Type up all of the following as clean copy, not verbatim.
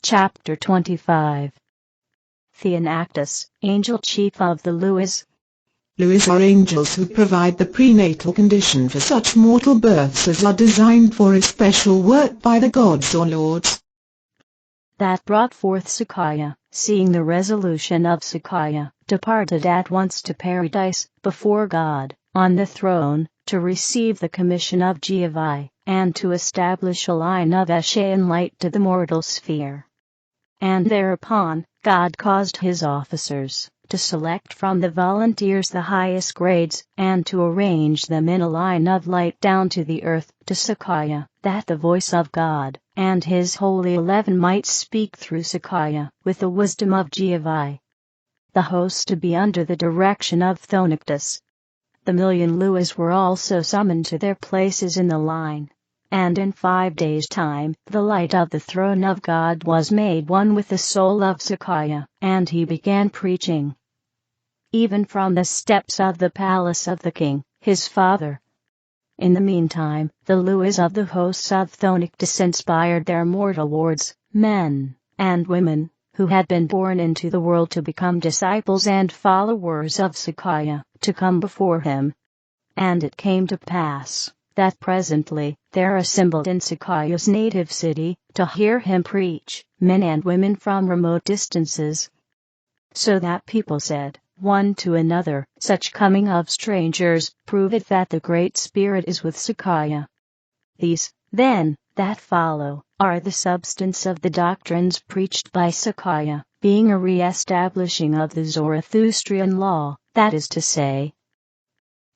Chapter 25. Theonactus, Angel Chief of the Luas. Luas are angels who provide the prenatal condition for such mortal births as are designed for a special work by the gods or lords. That brought forth Sakaya, seeing the resolution of Sakaya, departed at once to paradise, before God, on the throne, to receive the commission of Jehovah, and to establish a line of Ashayan light to the mortal sphere. And thereupon, God caused his officers to select from the volunteers the highest grades, and to arrange them in a line of light down to the earth, to Sakaya, that the voice of God, and his holy 11 might speak through Sakaya, with the wisdom of Jehovah. The host to be under the direction of Theonactus. The million Luas were also summoned to their places in the line. And in 5 days' time, the light of the throne of God was made one with the soul of Sakaya, and he began preaching. Even from the steps of the palace of the king, his father. In the meantime, the Luas of the hosts of Theonactus inspired their mortal wards, men and women, who had been born into the world to become disciples and followers of Sakaya, to come before him. And it came to pass that presently there assembled in Sakaya's native city, to hear him preach, men and women from remote distances. So that people said, one to another, such coming of strangers proveth that the Great Spirit is with Sakaya. These, then, that follow, are the substance of the doctrines preached by Sakaya, being a re-establishing of the Zarathustrian law, that is to say,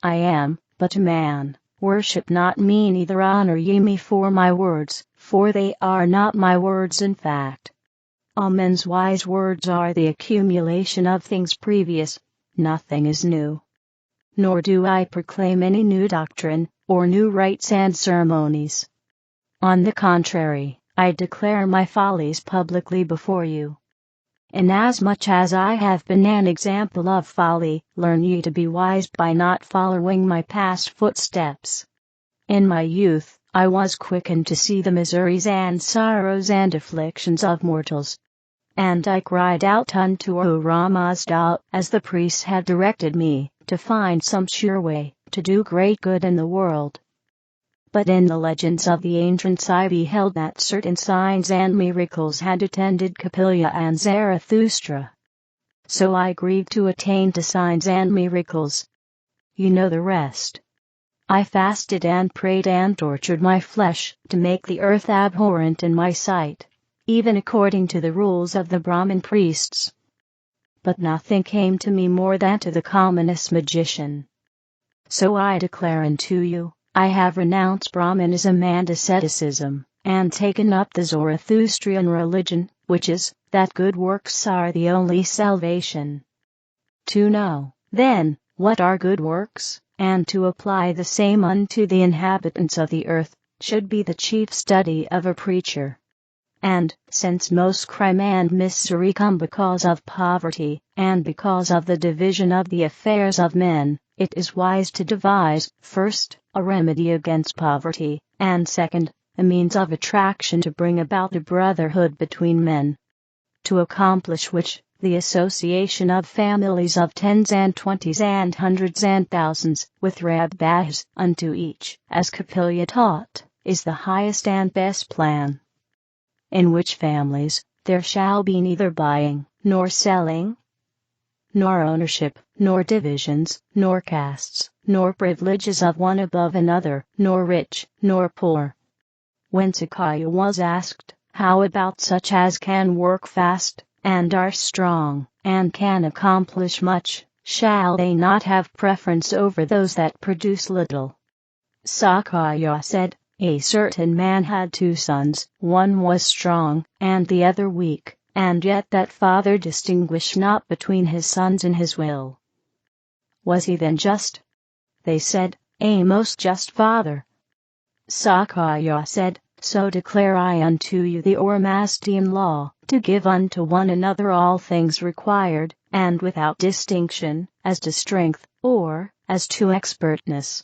I am but a man. Worship not me, neither honor ye me for my words, for they are not my words in fact. All men's wise words are the accumulation of things previous. Nothing is new. Nor do I proclaim any new doctrine, or new rites and ceremonies. On the contrary, I declare my follies publicly before you. Inasmuch as I have been an example of folly, learn ye to be wise by not following my past footsteps. In my youth, I was quickened to see the miseries and sorrows and afflictions of mortals. And I cried out unto O Mazda, as the priests had directed me, to find some sure way, to do great good in the world. But in the legends of the ancients I beheld that certain signs and miracles had attended Capella and Zarathustra. So I grieved to attain to signs and miracles. You know the rest. I fasted and prayed and tortured my flesh, to make the earth abhorrent in my sight, even according to the rules of the Brahmin priests. But nothing came to me more than to the commonest magician. So I declare unto you, I have renounced Brahmanism and asceticism, and taken up the Zarathustrian religion, which is, that good works are the only salvation. To know, then, what are good works, and to apply the same unto the inhabitants of the earth, should be the chief study of a preacher. And, since most crime and misery come because of poverty, and because of the division of the affairs of men, it is wise to devise, first, a remedy against poverty, and second, a means of attraction to bring about the brotherhood between men. To accomplish which, the association of families of tens and twenties and hundreds and thousands, with rabbis unto each, as Capella taught, is the highest and best plan. In which families, there shall be neither buying, nor selling, nor ownership, nor divisions, nor castes, nor privileges of one above another, nor rich, nor poor. When Sakaya was asked, how about such as can work fast, and are strong, and can accomplish much, shall they not have preference over those that produce little? Sakaya said, a certain man had 2 sons, one was strong, and the other weak, and yet that father distinguished not between his sons in his will. Was he then just? They said, a most just father. Sakaya said, so declare I unto you the Ormastian law, to give unto one another all things required, and without distinction, as to strength, or as to expertness.